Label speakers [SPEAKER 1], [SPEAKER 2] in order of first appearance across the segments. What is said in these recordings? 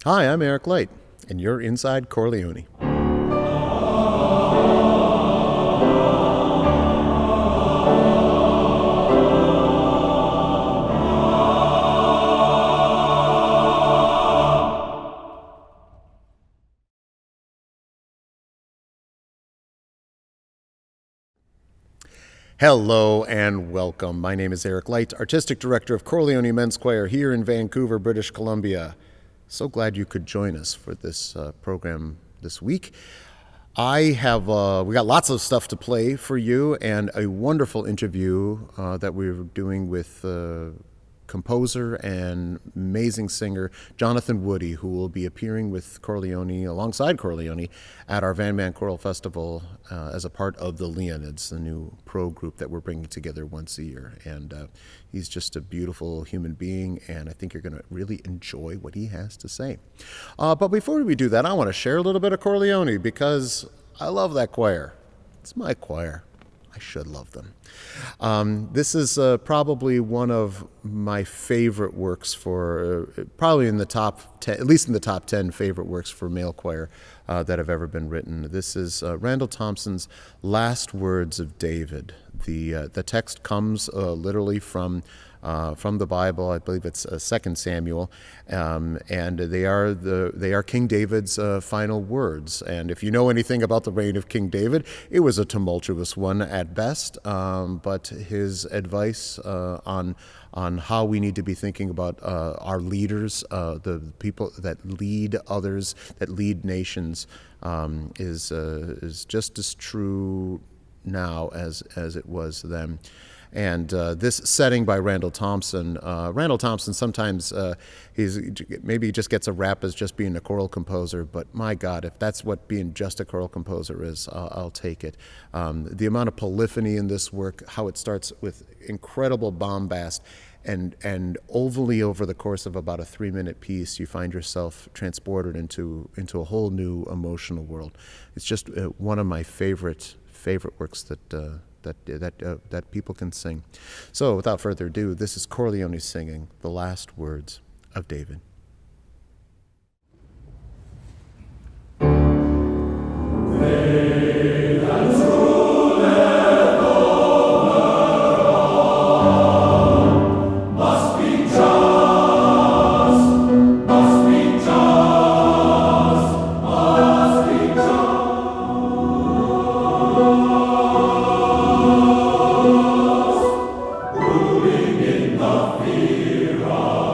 [SPEAKER 1] Hi, I'm Eric Light, and you're inside Chor Leoni. Hello and welcome. My name is Eric Light, Artistic Director of Chor Leoni Men's Choir here in Vancouver, British Columbia. So glad you could join us for this program this week. We got lots of stuff to play for you and a wonderful interview that we're doing with composer and amazing singer Jonathan Woody, who will be appearing with Chor Leoni, alongside Chor Leoni, at our Van Man Choral Festival as a part of the Leonids, the new pro group that we're bringing together once a year. And he's just a beautiful human being, and I think you're going to really enjoy what he has to say. But before we do that, I want to share a little bit of Chor Leoni because I love that choir. It's my choir. I should love them. This is probably one of my favorite works for, probably in the top 10, at least in the top 10 favorite works for male choir that have ever been written. This is Randall Thompson's Last Words of David. The text comes literally from the Bible. I believe it's 2 Samuel, and they are King David's final words. And if you know anything about the reign of King David, it was a tumultuous one at best. But his advice on how we need to be thinking about our leaders, the people that lead others, that lead nations, is just as true now as it was then. And this setting by Randall Thompson sometimes maybe just gets a rap as just being a choral composer, but my God, if that's what being just a choral composer is, I'll take it. The amount of polyphony in this work, how it starts with incredible bombast, and ovally over the course of about a 3-minute piece, you find yourself transported into a whole new emotional world. It's just one of my favorite works that people can sing. So without further ado, this is Chor Leoni singing The Last Words of David.
[SPEAKER 2] Fear of God.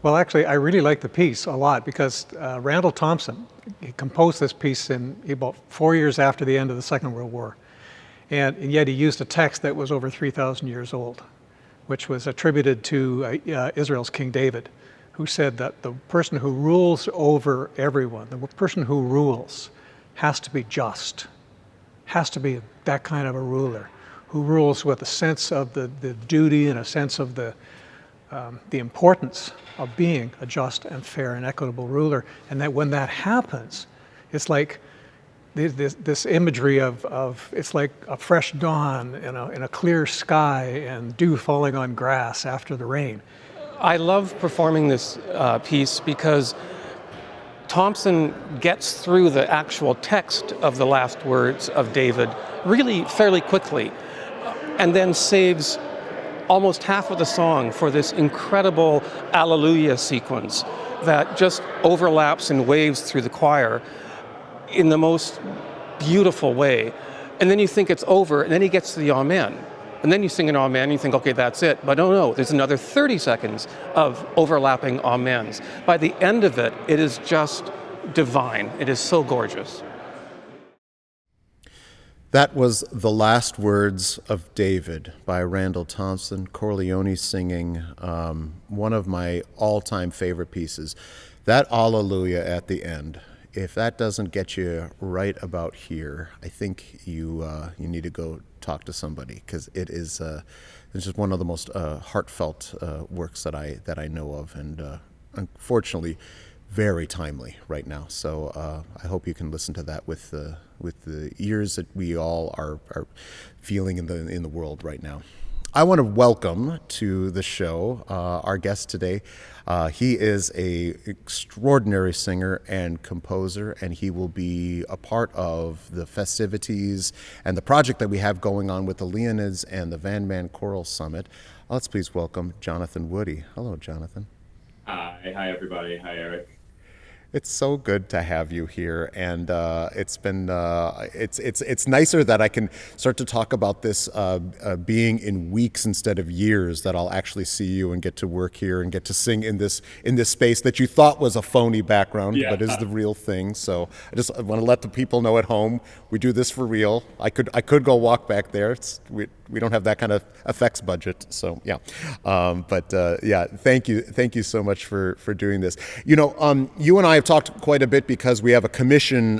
[SPEAKER 2] Well, actually, I really like the piece a lot because Randall Thompson, he composed this piece in about 4 years after the end of the Second World War. And yet he used a text that was over 3,000 years old, which was attributed to Israel's King David, who said that the person who rules over everyone, the person who rules, has to be just, has to be that kind of a ruler, who rules with a sense of the duty and a sense of the importance of being a just and fair and equitable ruler. And that when that happens, it's like this imagery of it's like a fresh dawn in a clear sky and dew falling on grass after the rain.
[SPEAKER 3] I love performing this piece because Thompson gets through the actual text of the last words of David really fairly quickly, and then saves almost half of the song for this incredible Alleluia sequence that just overlaps and waves through the choir in the most beautiful way. And then you think it's over, and then he gets to the Amen. And then you sing an Amen, and you think, okay, that's it. But no, there's another 30 seconds of overlapping Amens. By the end of it, it is just divine. It is so gorgeous.
[SPEAKER 1] That was The Last Words of David by Randall Thompson, Chor Leoni singing, one of my all-time favorite pieces. That Alleluia at the end, if that doesn't get you right about here, I think you need to go talk to somebody, because it's just one of the most heartfelt works that I know of, and unfortunately very timely right now. So I hope you can listen to that with the ears that we all are feeling in the world right now. I want to welcome to the show our guest today. He is an extraordinary singer and composer, and he will be a part of the festivities and the project that we have going on with the Leonids and the Van Man Choral Summit. Let's please welcome Jonathan Woody. Hello, Jonathan.
[SPEAKER 4] Hi, everybody. Hi, Eric.
[SPEAKER 1] It's so good to have you here, and it's been it's nicer that I can start to talk about this being in weeks instead of years, that I'll actually see you and get to work here and get to sing in this space that you thought was a phony background, but is the real thing. So I want to let the people know at home, we do this for real. I could go walk back there. We don't have that kind of effects budget, so yeah. Thank you so much for doing this. You and I have talked quite a bit because we have a commission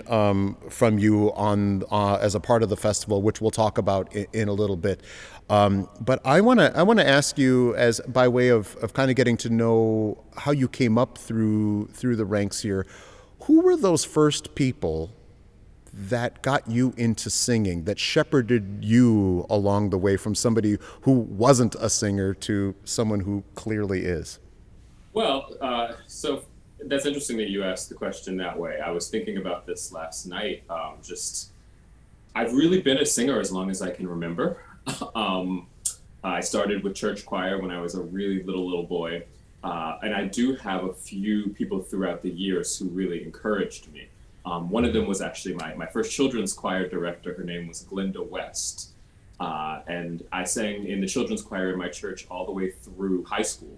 [SPEAKER 1] from you on as a part of the festival, which we'll talk about in a little bit. But I want to ask you, as by way of kind of getting to know how you came up through the ranks here, who were those first people that got you into singing, that shepherded you along the way from somebody who wasn't a singer to someone who clearly is?
[SPEAKER 4] Well, so that's interesting that you asked the question that way. I was thinking about this last night. I've really been a singer as long as I can remember. I started with church choir when I was a really little boy. And I do have a few people throughout the years who really encouraged me. One of them was actually my first children's choir director. Her name was Glenda West. And I sang in the children's choir in my church all the way through high school.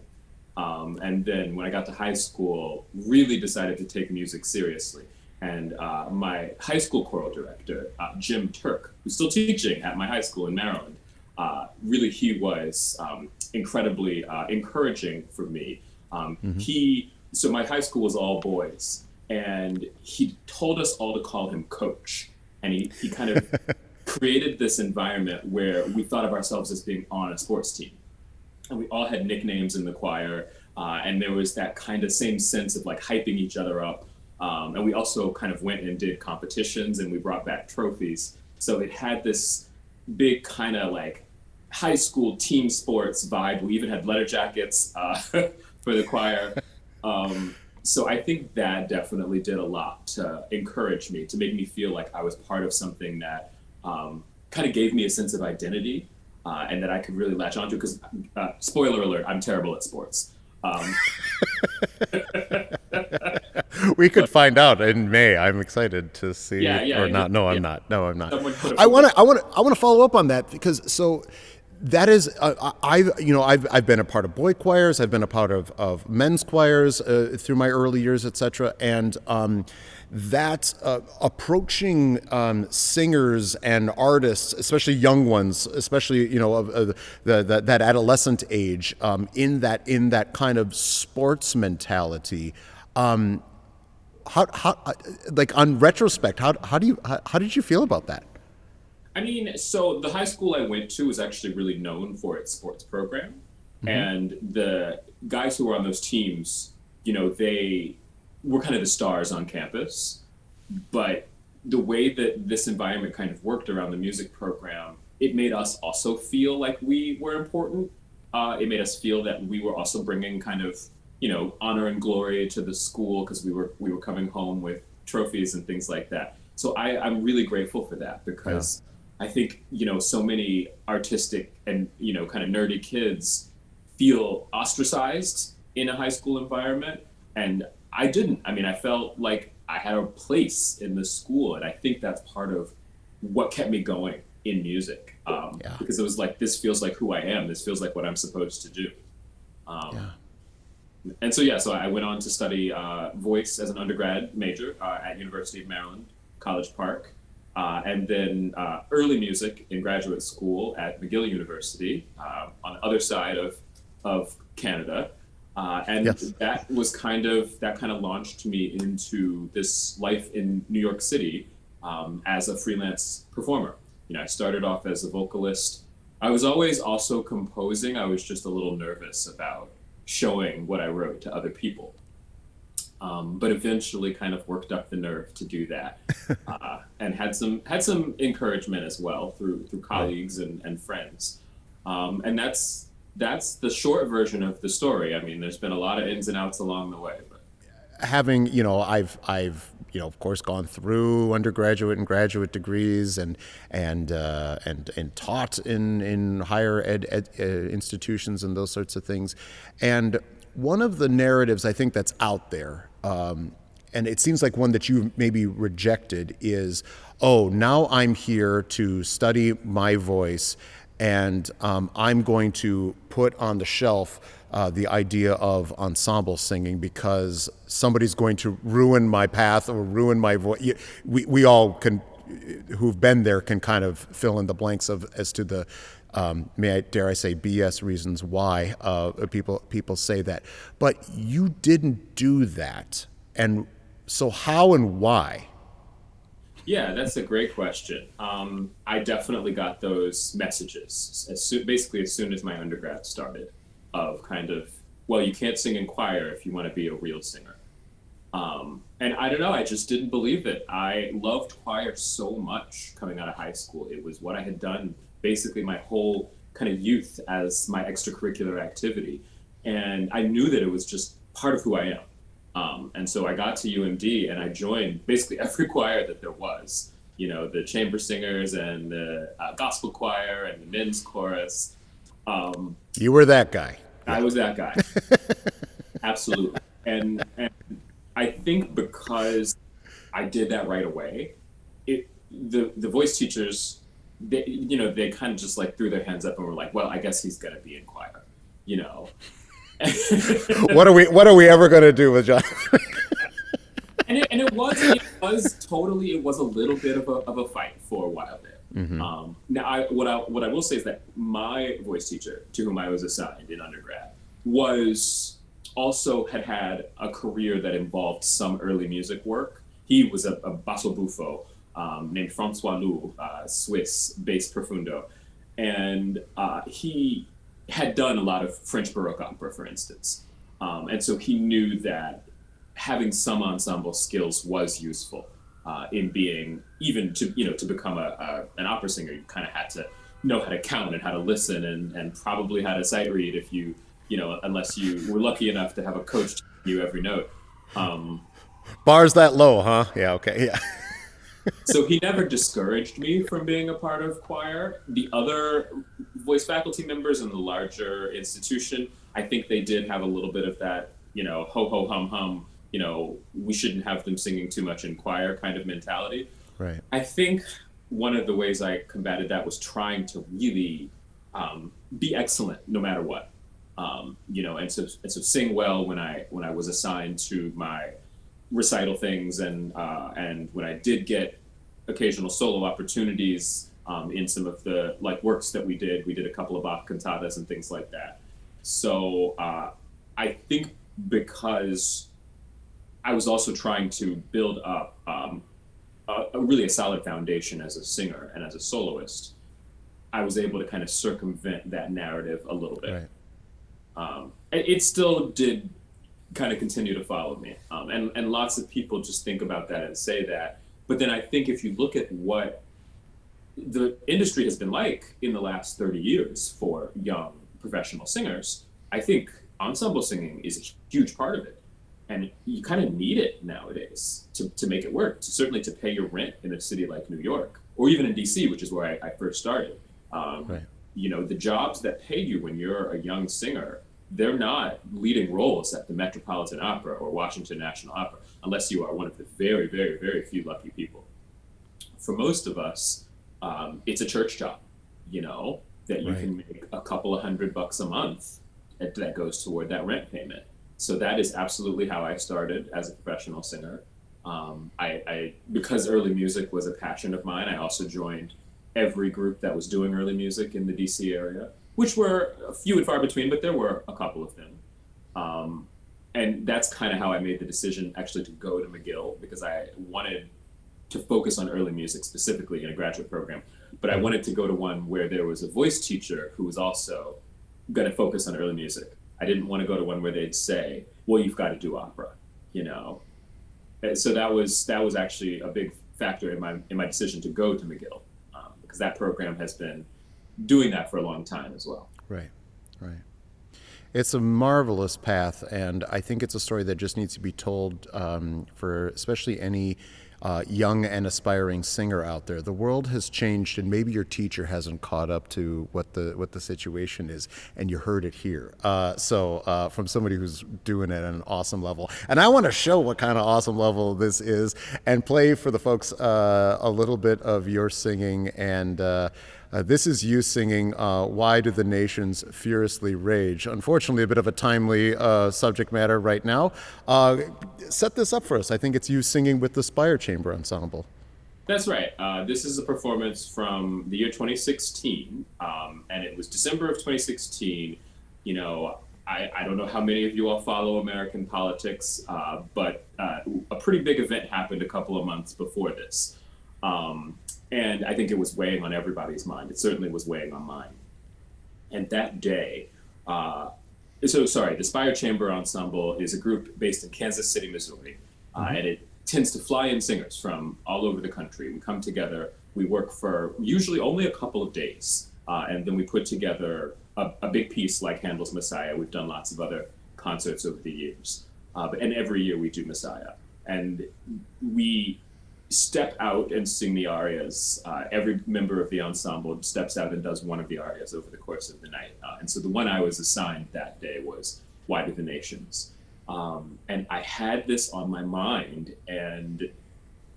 [SPEAKER 4] And then when I got to high school, really decided to take music seriously. And my high school choral director, Jim Turk, who's still teaching at my high school in Maryland, really he was incredibly encouraging for me. So my high school was all boys. And he told us all to call him Coach. And he kind of created this environment where we thought of ourselves as being on a sports team. And we all had nicknames in the choir. And there was that kind of same sense of like hyping each other up. And we also kind of went and did competitions, and we brought back trophies. So it had this big kind of like high school team sports vibe. We even had letter jackets for the choir. So I think that definitely did a lot to encourage me, to make me feel like I was part of something that kind of gave me a sense of identity and that I could really latch onto. Because, spoiler alert, I'm terrible at sports.
[SPEAKER 1] We could find out in May. I'm excited to see.
[SPEAKER 4] Yeah,
[SPEAKER 1] or not. No, I'm not. No, I'm not.
[SPEAKER 4] Someone put
[SPEAKER 1] I want to follow up on that, because that is, I've been a part of boy choirs, I've been a part of men's choirs through my early years, etc. And that approaching singers and artists, especially young ones, especially of that adolescent age, in that kind of sports mentality. How like on retrospect, how did you feel about that?
[SPEAKER 4] I mean, so the high school I went to was actually really known for its sports program. Mm-hmm. And the guys who were on those teams, they were kind of the stars on campus. But the way that this environment kind of worked around the music program, it made us also feel like we were important. It made us feel that we were also bringing kind of, honor and glory to the school because we were coming home with trophies and things like that. So I'm really grateful for that because I think, so many artistic and, kind of nerdy kids feel ostracized in a high school environment. And I didn't. I mean, I felt like I had a place in the school. And I think that's part of what kept me going in music. Because it was like, this feels like who I am. This feels like what I'm supposed to do. And so I went on to study voice as an undergrad major at University of Maryland, College Park. And then early music in graduate school at McGill University on the other side of Canada. That was kind of launched me into this life in New York City as a freelance performer. I started off as a vocalist. I was always also composing. I was just a little nervous about showing what I wrote to other people. But eventually kind of worked up the nerve to do that, and had some encouragement as well through colleagues and friends. And that's the short version of the story. I mean, there's been a lot of ins and outs along the way. But
[SPEAKER 1] having, I've of course gone through undergraduate and graduate degrees and taught in higher ed institutions and those sorts of things. And one of the narratives I think that's out there, and it seems like one that you maybe rejected, is, now I'm here to study my voice, and I'm going to put on the shelf the idea of ensemble singing because somebody's going to ruin my path or ruin my voice. We all can, who've been there, can kind of fill in the blanks as to the dare I say BS reasons why people say that. But you didn't do that. And so how and why?
[SPEAKER 4] Yeah, that's a great question. I definitely got those messages basically as soon as my undergrad started, of kind of, well, you can't sing in choir if you want to be a real singer. And I don't know, I just didn't believe it. I loved choir so much coming out of high school. It was what I had done basically my whole kind of youth as my extracurricular activity. And I knew that it was just part of who I am. And so I got to UMD and I joined basically every choir that there was, the chamber singers and the gospel choir and the men's chorus.
[SPEAKER 1] You were that guy.
[SPEAKER 4] I was that guy. Absolutely. And I think because I did that right away, the voice teachers, they kind of just like threw their hands up and were like, well, I guess he's going to be in choir,
[SPEAKER 1] What are we ever going to do with John?
[SPEAKER 4] And it was a little bit of a fight for a while there. Mm-hmm. Now, what I will say is that my voice teacher, to whom I was assigned in undergrad, had a career that involved some early music work. He was a basso buffo named Francois Lou, Swiss bass profundo, and he had done a lot of French Baroque opera, for instance, and so he knew that having some ensemble skills was useful in being, even to become an opera singer. You kind of had to know how to count and how to listen and probably how to sight read if you unless you were lucky enough to have a coach teach you every note.
[SPEAKER 1] Bars that low, huh? Yeah, okay, yeah.
[SPEAKER 4] So he never discouraged me from being a part of choir. The other voice faculty members in the larger institution, I think they did have a little bit of that, ho ho hum hum, we shouldn't have them singing too much in choir kind of mentality.
[SPEAKER 1] Right.
[SPEAKER 4] I think one of the ways I combated that was trying to really be excellent no matter what. And so sing well when I was assigned to my recital things, and when I did get occasional solo opportunities in some of the works that we did a couple of Bach cantatas and things like that. So I think because I was also trying to build up a solid foundation as a singer and as a soloist, I was able to kind of circumvent that narrative a little bit. Right. It still did kind of continue to follow me. And lots of people just think about that and say that. But then I think if you look at what the industry has been like in the last 30 years for young professional singers, I think ensemble singing is a huge part of it. And you kind of need it nowadays to make it work, certainly to pay your rent in a city like New York, or even in DC, which is where I first started. Right. The jobs that pay you when you're a young singer, they're not leading roles at the Metropolitan Opera or Washington National Opera, unless you are one of the very, very, very few lucky people. For most of us, it's a church job, that you can make a couple of $100 a month that goes toward that rent payment. So that is absolutely how I started as a professional singer. Because early music was a passion of mine, I also joined every group that was doing early music in the DC area, which were few and far between, but there were a couple of them. And that's kind of how I made the decision actually to go to McGill, because I wanted to focus on early music specifically in a graduate program. But I wanted to go to one where there was a voice teacher who was also going to focus on early music. I didn't want to go to one where they'd say, well, you've got to do opera, And so that was actually a big factor in my decision to go to McGill, because that program has been doing that for a long time as well.
[SPEAKER 1] Right. It's a marvelous path, and I think it's a story that just needs to be told for especially any young and aspiring singer out there. The world has changed, and maybe your teacher hasn't caught up to what the situation is, and you heard it here. So from somebody who's doing it at an awesome level. And I want to show what kind of awesome level this is and play for the folks a little bit of your singing. And this is you singing Why Do the Nations Furiously Rage? Unfortunately, a bit of a timely subject matter right now. Set this up for us. I think it's you singing with the Spire Chamber Ensemble.
[SPEAKER 4] That's right. This is a performance from the year 2016, and it was December of 2016. I don't know how many of you all follow American politics, but a pretty big event happened a couple of months before this. And I think it was weighing on everybody's mind. It certainly was weighing on mine. And that day, the Spire Chamber Ensemble is a group based in Kansas City, Missouri. And it tends to fly in singers from all over the country. We come together, we work for usually only a couple of days. And then we put together a big piece like Handel's Messiah. We've done lots of other concerts over the years. And every year we do Messiah. And we step out and sing the arias. Every member of the ensemble steps out and does one of the arias over the course of the night. And so the one I was assigned that day was Why Do the Nations? And I had this on my mind, and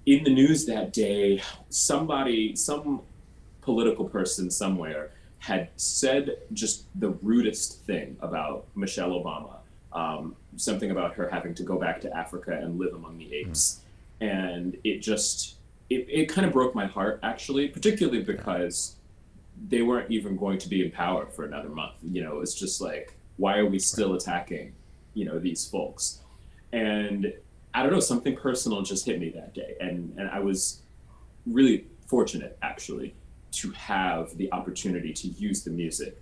[SPEAKER 4] in the news that day, some political person somewhere had said just the rudest thing about Michelle Obama, something about her having to go back to Africa and live among the apes. And it kind of broke my heart, actually, particularly because they weren't even going to be in power for another month. It's just like, why are we still attacking, these folks? And I don't know, something personal just hit me that day. And I was really fortunate, actually, to have the opportunity to use the music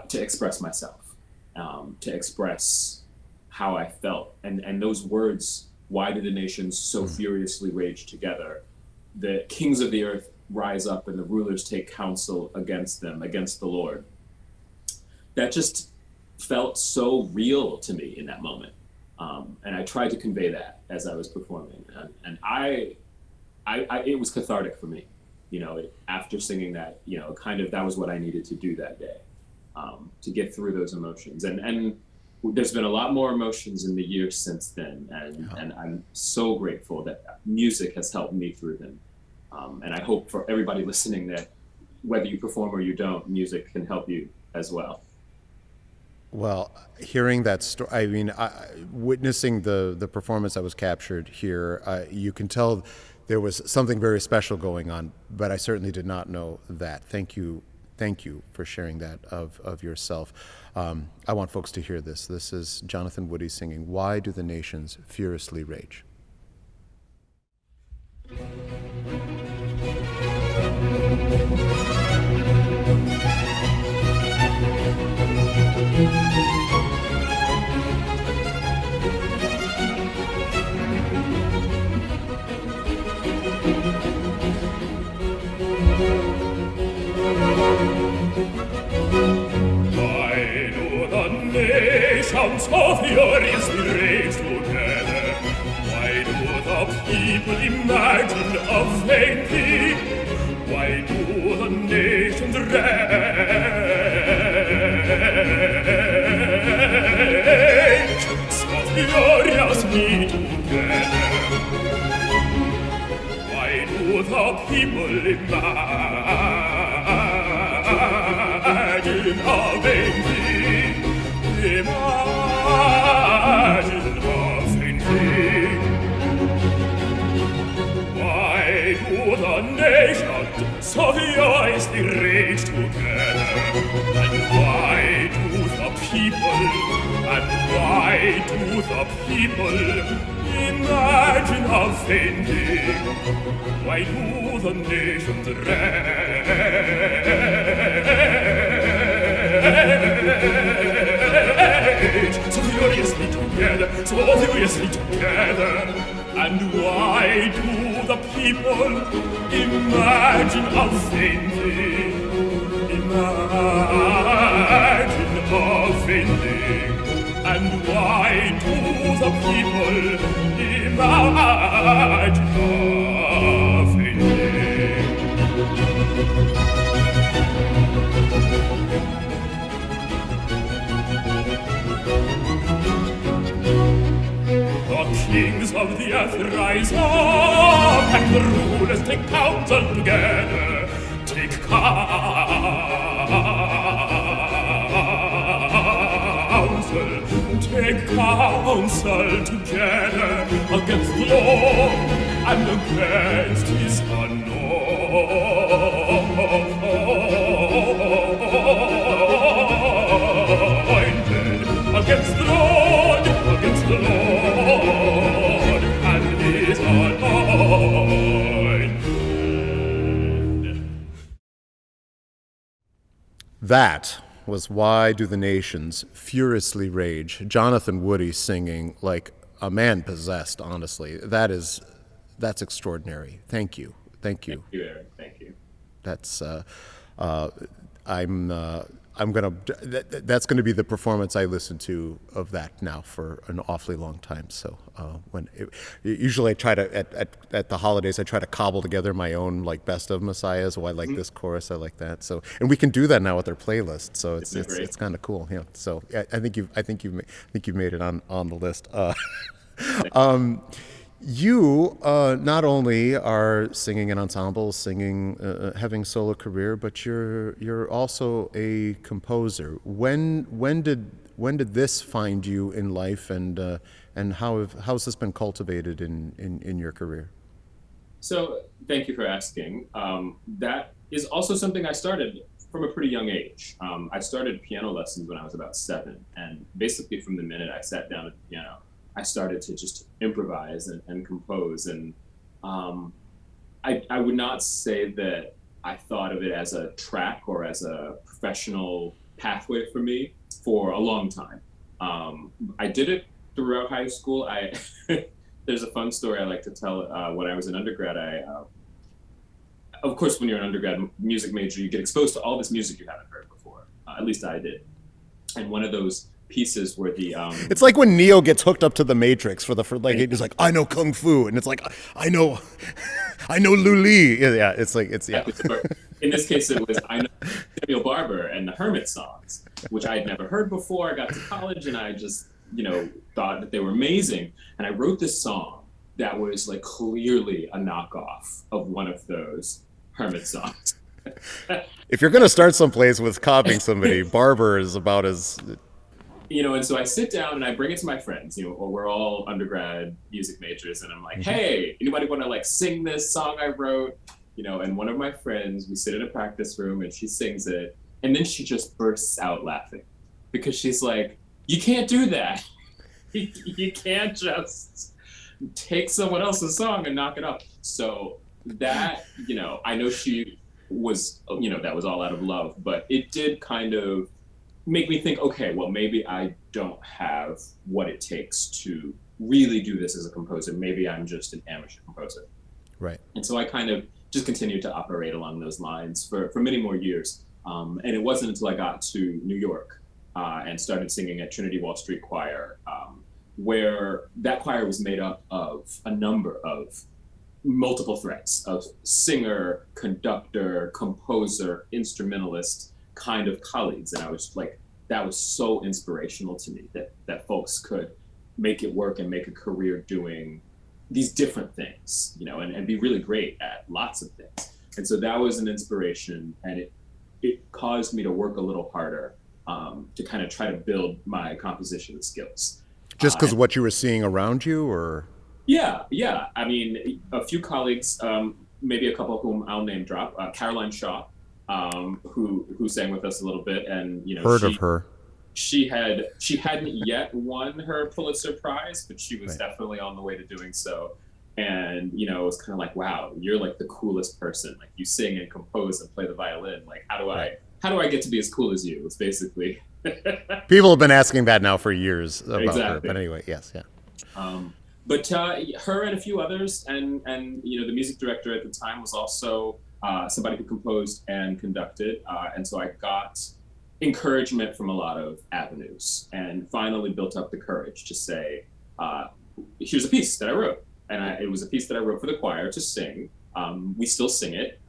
[SPEAKER 4] to express myself, to express how I felt. And those words, why do the nations so furiously rage together? The kings of the earth rise up and the rulers take counsel against them, against the Lord. That just felt so real to me in that moment. And I tried to convey that as I was performing. And it was cathartic for me, after singing that, that was what I needed to do that day, to get through those emotions. And there's been a lot more emotions in the years since then, and I'm so grateful that music has helped me through them. And I hope for everybody listening that, whether you perform or you don't, music can help you as well.
[SPEAKER 1] Well, hearing that story, I mean, witnessing the performance that was captured here, you can tell there was something very special going on, but I certainly did not know that. Thank you for sharing that of yourself. I want folks to hear this. This is Jonathan Woody singing, "Why Do the Nations Furiously Rage?"
[SPEAKER 5] Nations so furiously rage together. Why do the people imagine a vain thing? Why do the nations rage so furiously together? Why do the people imagine a vain thing? Imagine a vain thing. Why do the nations so furiously rage together? And why do the people imagine a vain thing? Why do the nations so furiously together? And why do the people imagine a vain thing? Imagine a vain thing. And why do the people imagine a vain thing? The kings of the earth rise up, and the rulers take counsel together. Take counsel together against the Lord and against his anointed. Against the Lord and his anointed.
[SPEAKER 1] That was "Why Do the Nations Furiously Rage?" Jonathan Woody singing like a man possessed, honestly. That's extraordinary. Thank you.
[SPEAKER 4] Thank you, Eric. Thank you.
[SPEAKER 1] That's that's gonna be the performance I listen to of that now for an awfully long time. So usually I try to at the holidays I try to cobble together my own like best of Messiahs. Oh, I like this chorus, I like that. So and we can do that now with our playlist. So it's kind of cool. Yeah. So I think you've made it on the list. You not only are singing in ensembles, having solo career, but you're also a composer. When did this find you in life, and how's this been cultivated in your career?
[SPEAKER 4] So thank you for asking. That is also something I started from a pretty young age. I started piano lessons when I was about 7, and basically from the minute I sat down at the piano, I started to just improvise and compose. And I would not say that I thought of it as a track or as a professional pathway for me for a long time. I did it throughout high school. There's a fun story I like to tell. When I was an undergrad, of course, when you're an undergrad music major, you get exposed to all this music you haven't heard before. At least I did. And one of those pieces where the
[SPEAKER 1] it's like when Neo gets hooked up to the Matrix for he's like, I know Kung Fu, and it's like, I know Lu Li. Yeah, it's yeah.
[SPEAKER 4] In this case, it was I know Samuel Barber and the Hermit songs, which I had never heard before. I got to college and I just thought that they were amazing, and I wrote this song that was like clearly a knockoff of one of those Hermit songs.
[SPEAKER 1] If you're going to start someplace with copying somebody, barber is about as...
[SPEAKER 4] And so I sit down and I bring it to my friends, or we're all undergrad music majors, and I'm like, hey, anybody want to like sing this song I wrote? And one of my friends, we sit in a practice room and she sings it, and then she just bursts out laughing because she's like, you can't do that. You can't just take someone else's song and knock it up. So that, I know she was, that was all out of love, but it did kind of make me think, okay, well, maybe I don't have what it takes to really do this as a composer. Maybe I'm just an amateur composer.
[SPEAKER 1] Right.
[SPEAKER 4] And so I kind of just continued to operate along those lines for many more years. And it wasn't until I got to New York and started singing at Trinity Wall Street Choir, where that choir was made up of a number of multiple threads of singer, conductor, composer, instrumentalist kind of colleagues. And I was like, that was so inspirational to me that folks could make it work and make a career doing these different things, and be really great at lots of things. And so that was an inspiration, and it caused me to work a little harder to kind of try to build my composition skills.
[SPEAKER 1] Just because of what you were seeing around you, or?
[SPEAKER 4] Yeah. I mean, a few colleagues, maybe a couple whom I'll name drop. Caroline Shaw, who sang with us a little bit, and
[SPEAKER 1] heard of her.
[SPEAKER 4] She hadn't yet won her Pulitzer Prize, but she was definitely on the way to doing so. And it was kind of like, wow, you're like the coolest person. Like, you sing and compose and play the violin. Like, how do I get to be as cool as you? It's basically.
[SPEAKER 1] People have been asking that now for years about
[SPEAKER 4] exactly.
[SPEAKER 1] her. But anyway, yes, yeah.
[SPEAKER 4] But her and a few others, and the music director at the time was also somebody who composed and conducted, and so I got encouragement from a lot of avenues, and finally built up the courage to say, here's a piece that I wrote, and it was a piece that I wrote for the choir to sing. We still sing it.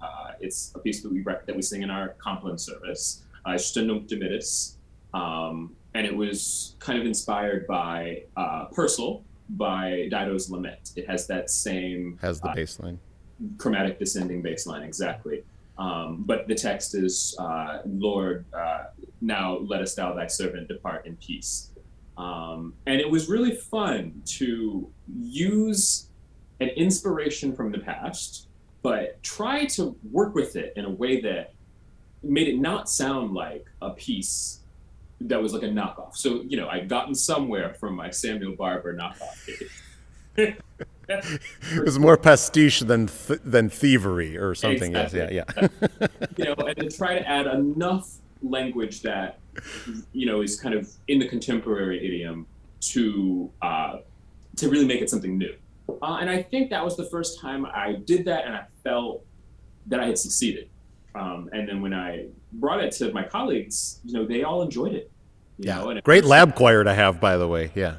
[SPEAKER 4] It's a piece that we sing in our Compline service, Stunum Dimitis, and it was kind of inspired by Purcell by Dido's Lament. It has that same...
[SPEAKER 1] Has the bass line.
[SPEAKER 4] Chromatic descending bass line, exactly. But the text is, Lord, now lettest thou thy servant depart in peace. And it was really fun to use an inspiration from the past, but try to work with it in a way that made it not sound like a piece that was like a knockoff. So, I'd gotten somewhere from my Samuel Barber knockoff days.
[SPEAKER 1] It was more pastiche than thievery or something.
[SPEAKER 4] Exactly.
[SPEAKER 1] Yes, yeah.
[SPEAKER 4] And to try to add enough language that, is kind of in the contemporary idiom to really make it something new. And I think that was the first time I did that, and I felt that I had succeeded. And then when I brought it to my colleagues, they all enjoyed it. And
[SPEAKER 1] great lab choir to have, by the way. Yeah.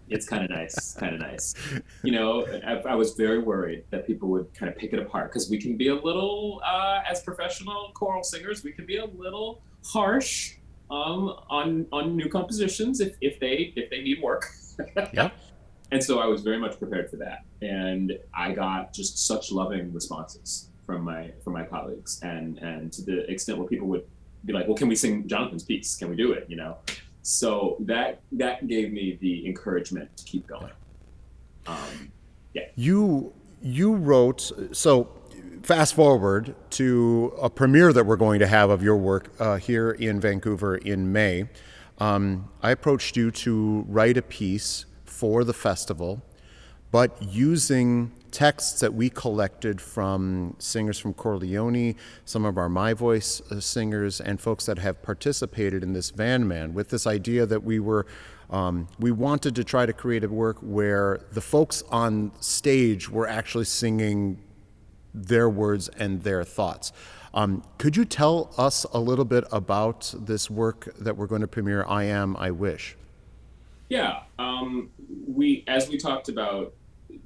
[SPEAKER 4] It's kind of nice. I was very worried that people would kind of pick it apart, because we can be a little, as professional choral singers, we can be a little harsh on new compositions if they need work.
[SPEAKER 1] Yeah.
[SPEAKER 4] And so I was very much prepared for that, and I got just such loving responses from my colleagues, and to the extent where people would be like, well, can we sing Jonathan's piece? Can we do it? So that gave me the encouragement to keep going. Yeah.
[SPEAKER 1] You wrote, so fast forward to a premiere that we're going to have of your work here in Vancouver in May. I approached you to write a piece for the festival, but using texts that we collected from singers from Chor Leoni, some of our My Voice singers, and folks that have participated in this Van Man, with this idea that we wanted to try to create a work where the folks on stage were actually singing their words and their thoughts. Could you tell us a little bit about this work that we're going to premiere, I Am, I Wish?
[SPEAKER 4] Yeah, as we talked about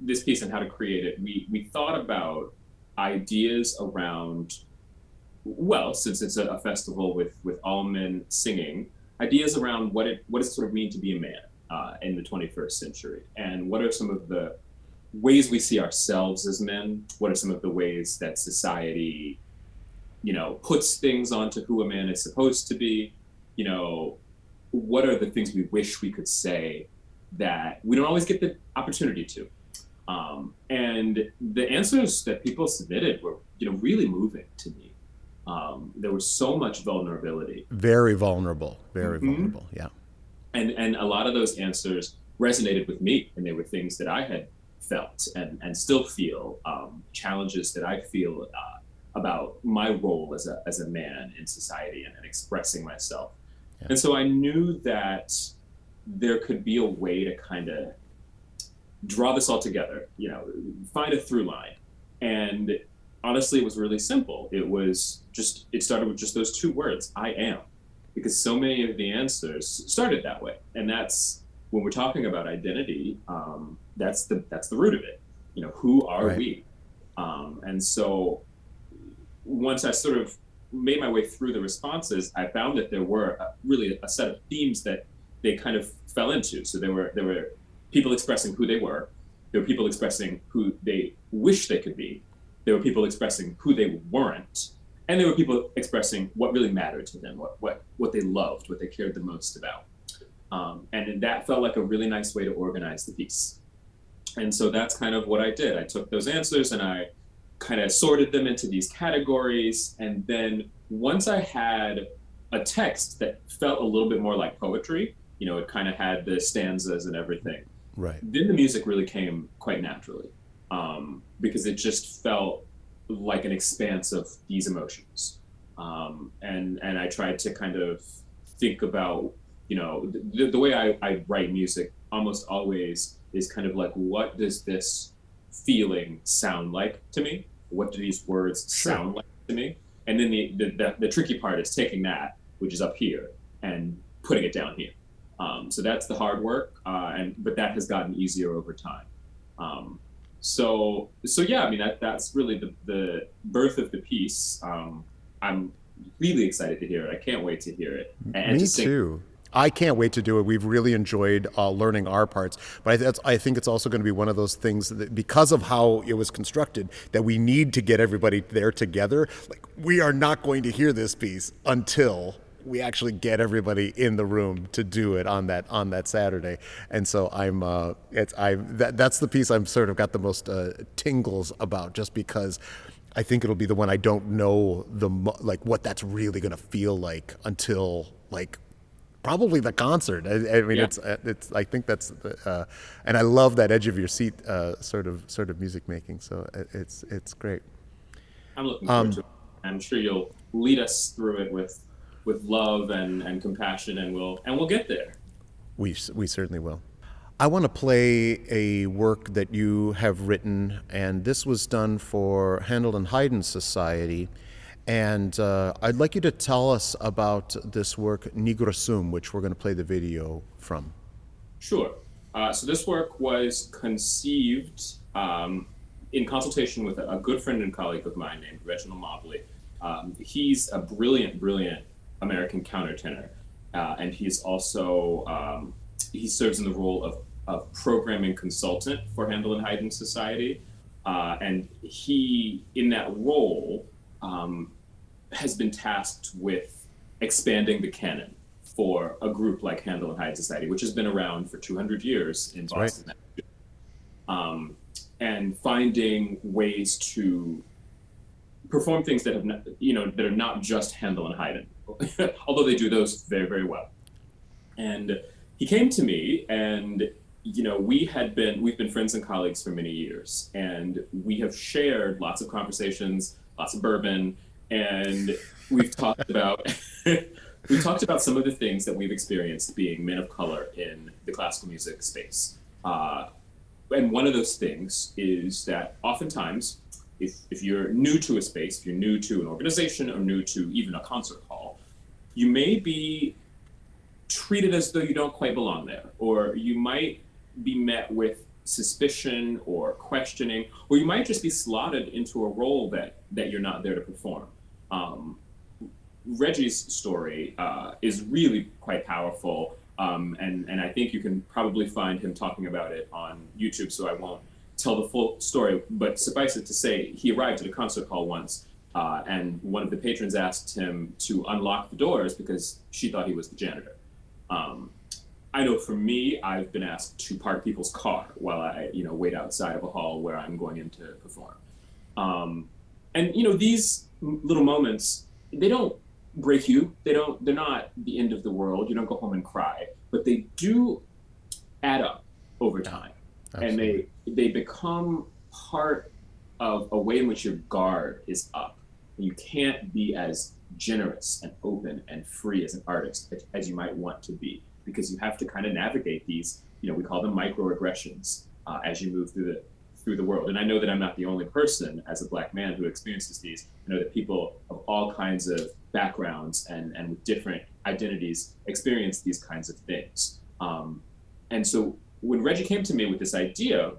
[SPEAKER 4] this piece and how to create it, we thought about ideas around, well, since it's a festival with all men singing, ideas around what does it sort of mean to be a man in the 21st century, and what are some of the ways we see ourselves as men, what are some of the ways that society puts things onto who a man is supposed to be. What are the things we wish we could say that we don't always get the opportunity to? And the answers that people submitted were, really moving to me. There was so much vulnerability.
[SPEAKER 1] Very vulnerable, very vulnerable, yeah.
[SPEAKER 4] And a lot of those answers resonated with me, and they were things that I had felt and still feel, challenges that I feel about my role as a man in society and expressing myself. Yeah. And so I knew that there could be a way to kind of draw this all together, find a through line. And honestly, it was really simple. It started with just those two words, I am, because so many of the answers started that way. And that's, when we're talking about identity, that's the root of it. Who are
[SPEAKER 1] right.
[SPEAKER 4] we? And so once I sort of made my way through the responses, I found that there were really a set of themes that they kind of fell into. So there were people expressing who they were. There were people expressing who they wish they could be. There were people expressing who they weren't. And there were people expressing what really mattered to them, what they loved, what they cared the most about. And that felt like a really nice way to organize the piece. And so that's kind of what I did. I took those answers and I kind of sorted them into these categories. And then once I had a text that felt a little bit more like poetry, it kind of had the stanzas and everything.
[SPEAKER 1] Right.
[SPEAKER 4] Then the music really came quite naturally, because it just felt like an expanse of these emotions. And I tried to kind of think about, the way I write music almost always is kind of like, what does this feeling sound like to me? What do these words sound like to me? And then the tricky part is taking that, which is up here, and putting it down here. So that's the hard work, but that has gotten easier over time. So yeah, I mean, that's really the birth of the piece. I'm really excited to hear it. I can't wait to hear it. And
[SPEAKER 1] Me too. I can't wait to do it. We've really enjoyed learning our parts, but I think it's also going to be one of those things that, because of how it was constructed, that we need to get everybody there together. Like, we are not going to hear this piece until we actually get everybody in the room to do it on that Saturday. And so that's the piece I'm sort of got the most tingles about, just because I think it'll be the one I don't know what that's really going to feel like until probably the concert. I mean, yeah. I think that's and I love that edge of your seat sort of music making. So it's great.
[SPEAKER 4] I'm looking forward to it. I'm sure you'll lead us through it with love and compassion, and we'll get there.
[SPEAKER 1] We certainly will. I want to play a work that you have written, and this was done for Handel and Haydn Society. And I'd like you to tell us about this work, Nigra Sum, which we're going to play the video from.
[SPEAKER 4] Sure. So this work was conceived in consultation with a good friend and colleague of mine named Reginald Mobley. He's a brilliant American countertenor, and he's also he serves in the role of programming consultant for Handel and Haydn Society, and he, in that role, has been tasked with expanding the canon for a group like Handel and Haydn Society, which has been around for 200 years in Boston, right. And finding ways to perform things that have not, that are not just Handel and Haydn, although they do those very, very well. And he came to me, and we've been friends and colleagues for many years, and we have shared lots of conversations, lots of bourbon, and we've talked about some of the things that we've experienced being men of color in the classical music space. And one of those things is that oftentimes, if you're new to a space, if you're new to an organization or new to even a concert hall, you may be treated as though you don't quite belong there, or you might be met with suspicion or questioning, or you might just be slotted into a role that you're not there to perform. Reggie's story is really quite powerful, and I think you can probably find him talking about it on YouTube, so I won't tell the full story, but suffice it to say, he arrived at a concert hall once and one of the patrons asked him to unlock the doors because she thought he was the janitor. I know for me, I've been asked to park people's car while I, wait outside of a hall where I'm going in to perform. And these little moments, they don't break you. They're not the end of the world. You don't go home and cry, but they do add up over time. Absolutely. And they become part of a way in which your guard is up. And you can't be as generous and open and free as an artist as you might want to be, because you have to kind of navigate these, we call them microaggressions as you move through the world. And I know that I'm not the only person as a Black man who experiences these. I know that people of all kinds of backgrounds and with different identities experience these kinds of things. And so when Reggie came to me with this idea,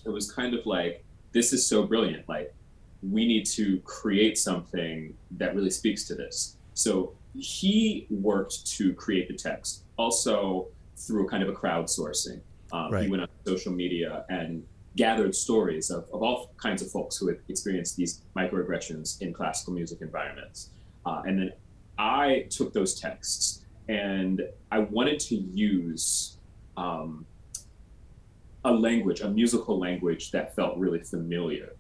[SPEAKER 4] it was kind of like, this is so brilliant. Like, we need to create something that really speaks to this. So he worked to create the text, also through a kind of a crowdsourcing. Right. He went on social media and gathered stories of all kinds of folks who had experienced these microaggressions in classical music environments. And then I took those texts and I wanted to use a musical language that felt really familiar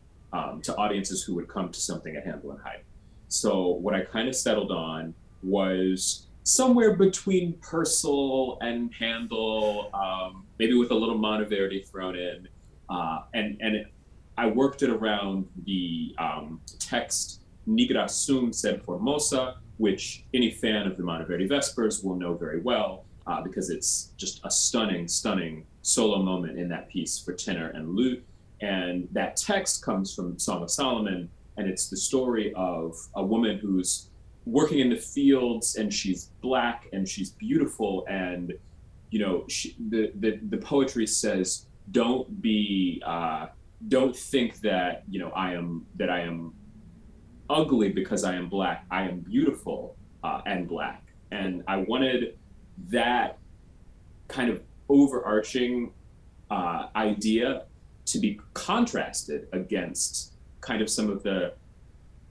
[SPEAKER 4] to audiences who would come to something at Handel and Haydn. So what I kind of settled on was somewhere between Purcell and Handel, maybe with a little Monteverdi thrown in. I worked it around the text Nigra sum sed formosa, which any fan of the Monteverdi Vespers will know very well, because it's just a stunning solo moment in that piece for tenor and lute. And that text comes from Song of Solomon, and it's the story of a woman who's working in the fields, and she's Black and she's beautiful, and the poetry says, don't think that I am ugly because I am Black. I am beautiful and Black. And I wanted that kind of overarching idea to be contrasted against kind of some of the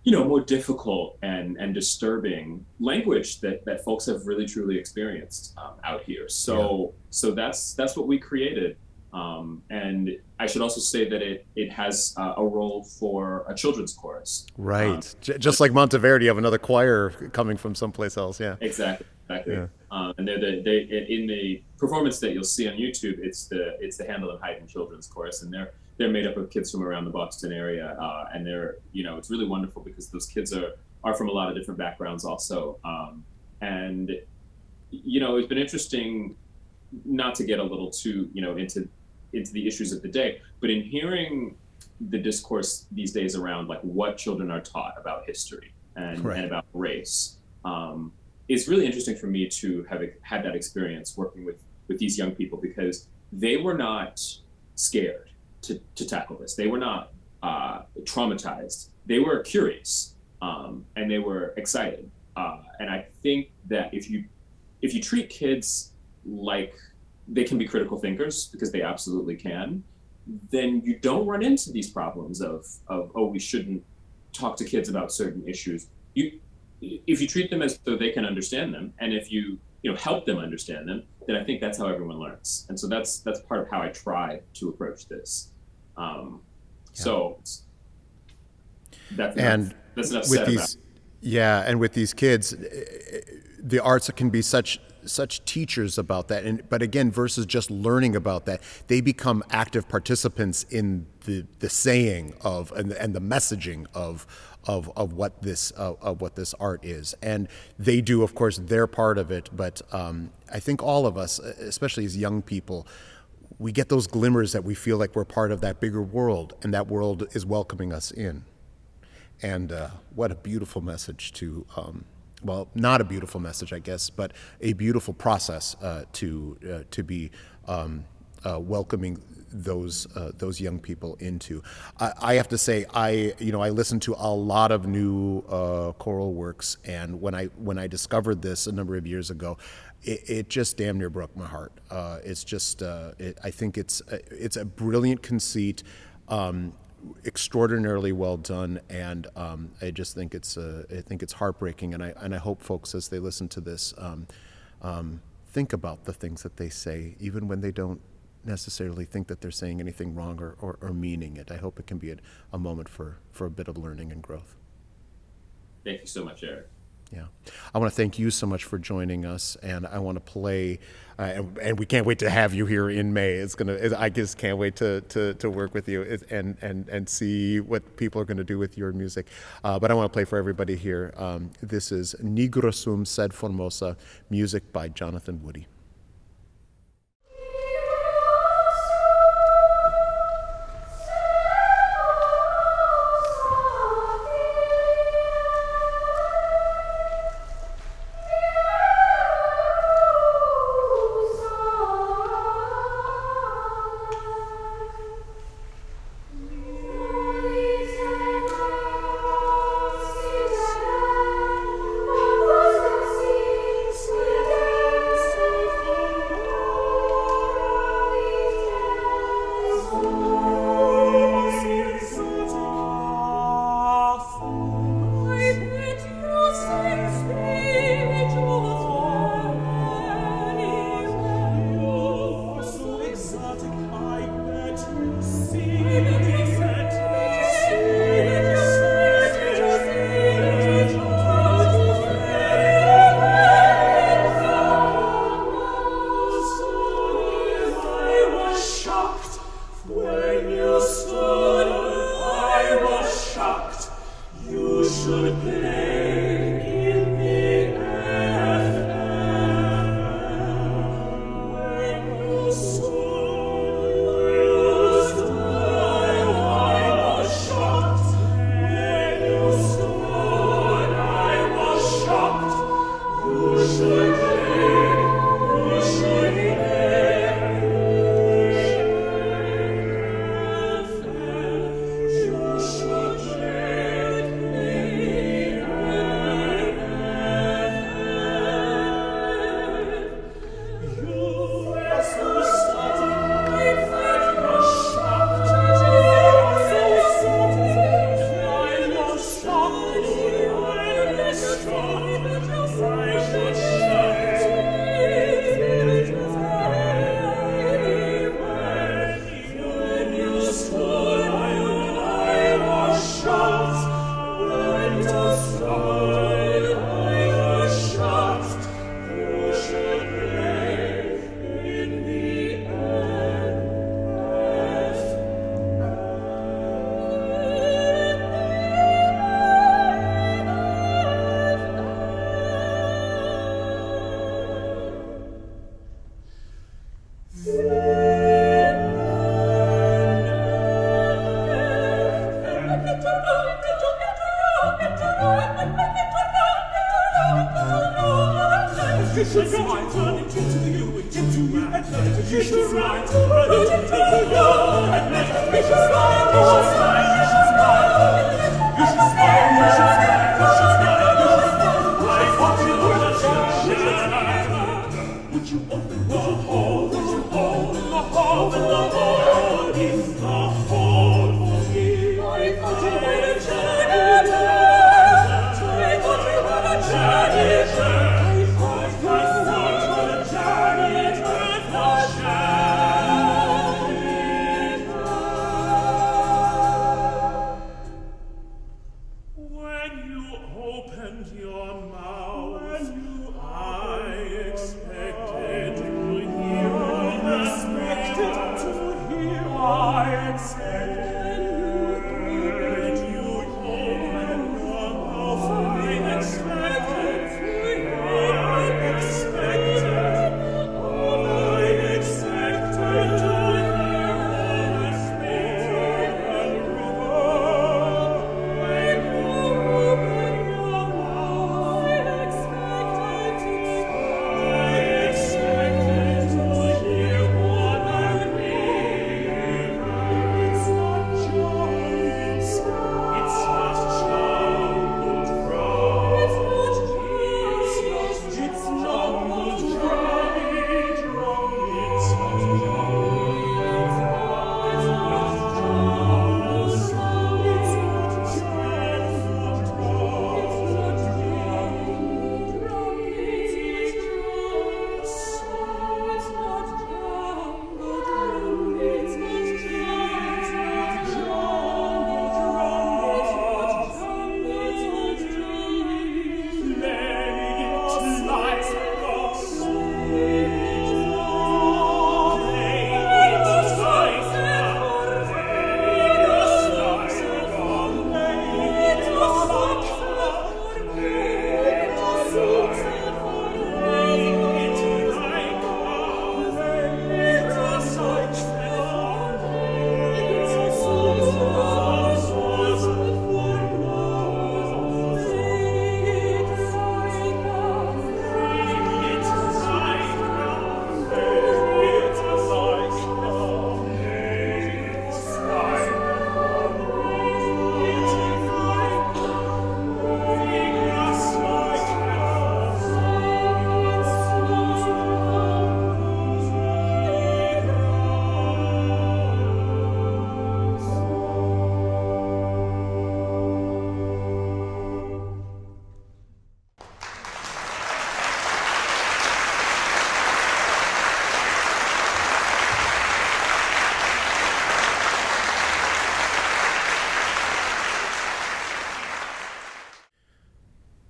[SPEAKER 4] more difficult and disturbing language that folks have really truly experienced out here. So that's what we created. And I should also say that it has a role for a children's chorus.
[SPEAKER 1] Right. Just like Monteverdi, you have another choir coming from someplace else. Yeah.
[SPEAKER 4] Exactly. Yeah. And they in the performance that you'll see on YouTube, it's the Handel and Haydn Children's Chorus, and they're made up of kids from around the Boston area, and they're it's really wonderful because those kids are from a lot of different backgrounds also, and it's been interesting not to get a little too into the issues of the day, but in hearing the discourse these days around like what children are taught about history and about race, it's really interesting for me to have had that experience working with these young people, because they were not scared to tackle this. They were not traumatized. They were curious, and they were excited. And I think that if you treat kids like they can be critical thinkers, because they absolutely can, then you don't run into these problems of we shouldn't talk to kids about certain issues. If you treat them as though they can understand them, and if you help them understand them, then I think that's how everyone learns. And so that's part of how I try to approach this. So that's enough said about it.
[SPEAKER 1] Yeah, and with these kids, the arts can be such teachers about that, but again, versus just learning about that, they become active participants in the saying of and the messaging of what this art is, and they do, of course, their part of it. But I think all of us, especially as young people, we get those glimmers that we feel like we're part of that bigger world, and that world is welcoming us in. And what a beautiful message to. Well, not a beautiful message, I guess, but a beautiful process to be welcoming those young people into. I have to say, I listen to a lot of new choral works, and when I discovered this a number of years ago, it just damn near broke my heart. It's just I think it's a brilliant conceit. extraordinarily well done, and I just think it's heartbreaking, and I hope folks, as they listen to this, think about the things that they say, even when they don't necessarily think that they're saying anything wrong or meaning it. I hope it can be a moment for a bit of learning and growth.
[SPEAKER 4] Thank you so much, Eric.
[SPEAKER 1] Yeah, I want to thank you so much for joining us, and I want to play, and we can't wait to have you here in May. I just can't wait to work with you and see what people are going to do with your music. But I want to play for everybody here. This is Nigro Sum Sed Formosa, music by Jonathan Woody.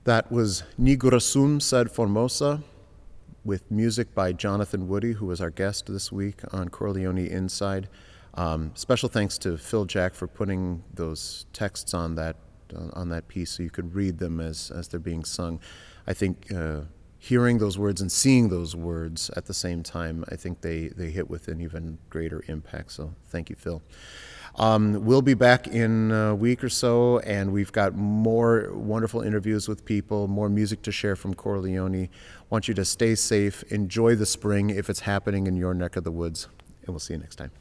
[SPEAKER 1] That was Nigrosum sed Formosa, with music by Jonathan Woody, who was our guest this week on Chor Leoni Inside. Special thanks to Phil Jack for putting those texts on that piece so you could read them as they're being sung. I think hearing those words and seeing those words at the same time, I think they hit with an even greater impact. So thank you, Phil. We'll be back in a week or so, and we've got more wonderful interviews with people, more music to share from Chor Leoni. Want you to stay safe, enjoy the spring if it's happening in your neck of the woods, and we'll see you next time.